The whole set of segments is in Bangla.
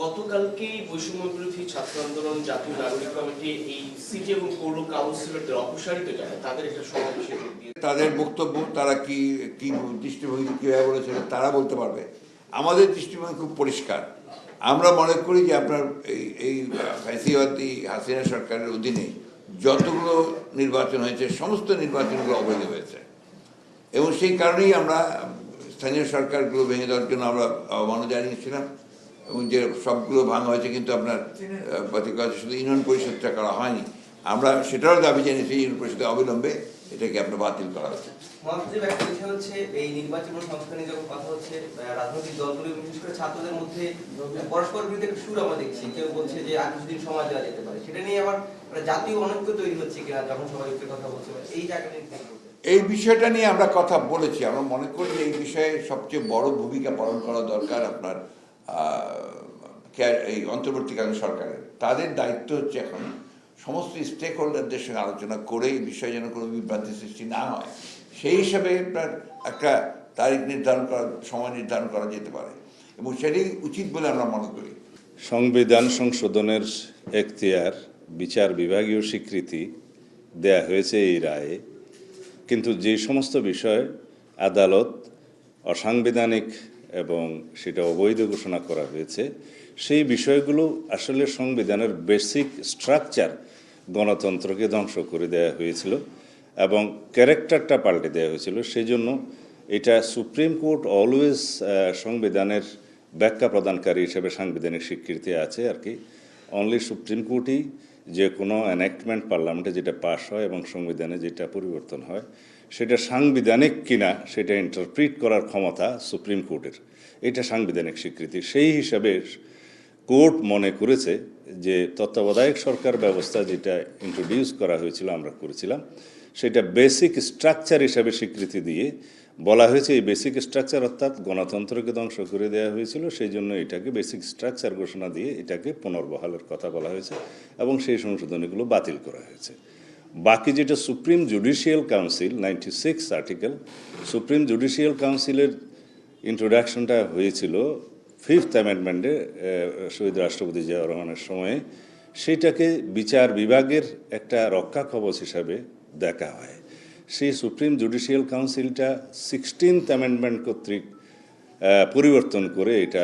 গতকালকে বৈষম্য বিরোধী ছাত্র আন্দোলন জাতীয় নাগরিক কমিটি এই সিটি এবং পৌর কাউন্সিলরদের অপসারিত জানায় তাদের একটা সমাবেশে যোগ দিয়ে তাদের বক্তব্য তারা কি কি দৃষ্টিভঙ্গি কীভাবে বলেছেন তারা বলতে পারবে। আমাদের দৃষ্টিভঙ্গি খুব পরিষ্কার। আমরা মনে করি যে আপনার এই ফ্যাসিবাদী হাসিনা সরকারের অধীনে যতগুলো নির্বাচন হয়েছে সমস্ত নির্বাচনগুলো অবৈধ হয়েছে এবং সেই কারণেই আমরা স্থানীয় সরকারগুলো ভেঙে দেওয়ার জন্য আমরা আহ্বানও জানিয়েছিলাম এবং যে সবগুলো ভাঙা হয়েছে কিন্তু আপনার শুধু ইউনিয়ন পরিষদটা করা হয়নি। আমরা সেটারও দাবি জানিয়েছি ইউনিয়ন পরিষদে অবিলম্বে এটাকে আপনার বাতিল করা হচ্ছে। মহাসচিব, একটা বিষয় হচ্ছে এই নির্বাচন সংস্কারে যখন কথা হচ্ছে রাজনৈতিক দলগুলো বিশেষ করে ছাত্রদের মধ্যে পরস্পর বিরুদ্ধে একটা সুর আমরা দেখছি। কেউ বলছে যে আর কিছুদিন সময় দেওয়া যেতে পারে, সেটা নিয়ে আবার জাতীয় অনৈক্য তৈরি হচ্ছে কিনা যখন সবাই কথা বলছে এই জায়গাটা এই বিষয়টা নিয়ে আমরা কথা বলেছি। আমরা মনে করি যে এই বিষয়ে সবচেয়ে বড় ভূমিকা পালন করা দরকার আপনার এই অন্তর্বর্তীকালীন সরকারের। তাদের দায়িত্ব হচ্ছে এখন সমস্ত স্টেক হোল্ডারদের সঙ্গে আলোচনা করে এই বিষয়ে যেন কোনো বিভ্রান্তি সৃষ্টি না হয় সেই হিসাবে আপনার একটা তারিখ নির্ধারণ করা, সময় নির্ধারণ করা যেতে পারে এবং সেটাই উচিত বলে আমরা মনে করি। সংবিধান সংশোধনের এখতিয়ার বিচার বিভাগীয় স্বীকৃতি দেয়া হয়েছে এই রায়ে, কিন্তু যে সমস্ত বিষয় আদালত অসাংবিধানিক এবং সেটা অবৈধ ঘোষণা করা হয়েছে সেই বিষয়গুলো আসলে সংবিধানের বেসিক স্ট্রাকচার গণতন্ত্রকে ধ্বংস করে দেওয়া হয়েছিল এবং ক্যারেক্টারটা পাল্টে দেওয়া হয়েছিল। সেই জন্য এটা সুপ্রিম কোর্ট অলওয়েজ সংবিধানের ব্যাখ্যা প্রদানকারী হিসেবে সাংবিধানিক স্বীকৃতি আছে আর কি। অনলি সুপ্রিম কোর্টই যে কোনো অ্যানেক্টমেন্ট পার্লামেন্টে যেটা পাস হয় এবং সংবিধানে যেটা পরিবর্তন হয় সেটা সাংবিধানিক কিনা সেটা ইন্টারপ্রিট করার ক্ষমতা সুপ্রিম কোর্টের। এটা সাংবিধানিক স্বীকৃতি। সেই হিসাবে কোর্ট মনে করেছে যে তত্ত্বাবধায়ক সরকার ব্যবস্থা যেটা ইন্ট্রোডিউস করা হয়েছিল, আমরা করেছিলাম, সেটা বেসিক স্ট্রাকচার হিসাবে স্বীকৃতি দিয়ে বলা হয়েছে এই বেসিক স্ট্রাকচার অর্থাৎ গণতন্ত্রকে ধ্বংস করে দেওয়া হয়েছিল, সেই জন্য এটাকে বেসিক স্ট্রাকচার ঘোষণা দিয়ে এটাকে পুনর্বহালের কথা বলা হয়েছে এবং সেই সংশোধনীগুলো বাতিল করা হয়েছে। বাকি যেটা supreme judicial council 96 article, supreme judicial কাউন্সিলের ইন্ট্রোডাকশনটা হয়েছিল 5th অ্যামেন্ডমেন্টে শহীদ রাষ্ট্রপতি জিয়াউর রহমানের সময়ে। সেইটাকে বিচার বিভাগের একটা রক্ষা কবচ হিসাবে দেখা হয়। সেই সুপ্রিম জুডিশিয়াল কাউন্সিলটা 16th অ্যামেন্ডমেন্ট কর্তৃক পরিবর্তন করে এটা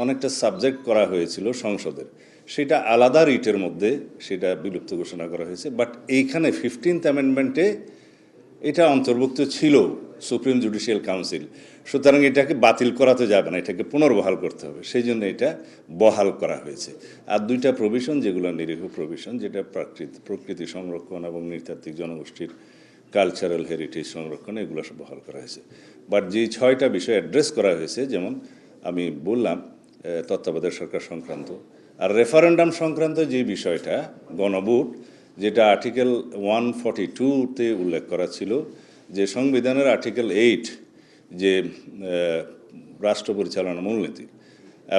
অনেকটা সাবজেক্ট করা হয়েছিল সংসদের, সেটা আলাদা রিটের মধ্যে সেটা বিলুপ্ত ঘোষণা করা হয়েছে। বাট এইখানে 15th অ্যামেন্ডমেন্টে এটা অন্তর্ভুক্ত ছিল সুপ্রিম জুডিশিয়াল কাউন্সিল, সুতরাং এটাকে বাতিল করাতে যাবে না, এটাকে পুনর্বহাল করতে হবে, সেই জন্য এটা বহাল করা হয়েছে। আর দুইটা প্রভিশন যেগুলো নিরীহ প্রভিশন, যেটা প্রকৃতি সংরক্ষণ এবং নৃতাত্ত্বিক জনগোষ্ঠীর কালচারাল হেরিটেজ সংরক্ষণ, এগুলো সব বহাল করা হয়েছে। বাট যে 6টা বিষয় অ্যাড্রেস করা হয়েছে, যেমন আমি বললাম তত্ত্বাবধায়ক সরকার সংক্রান্ত আর রেফারেন্ডাম সংক্রান্ত যে বিষয়টা গণভোট, যেটা আর্টিকেল 142-তে উল্লেখ করা ছিল যে সংবিধানের আর্টিকেল 8 যে রাষ্ট্র পরিচালনা মূলনীতি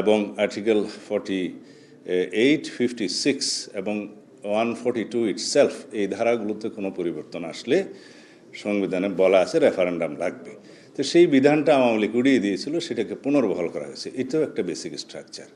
এবং আর্টিকেল 48, 56 এবং 142 ইটসেলফ, এই ধারাগুলোতে কোনো পরিবর্তন আসলে সংবিধানে বলা আছে রেফারেন্ডাম লাগবে। তো সেই বিধানটা আওয়ামী লীগ উড়িয়ে দিয়েছিল, সেটাকে পুনর্বহাল করা হয়েছে। এটাও একটা বেসিক স্ট্রাকচার।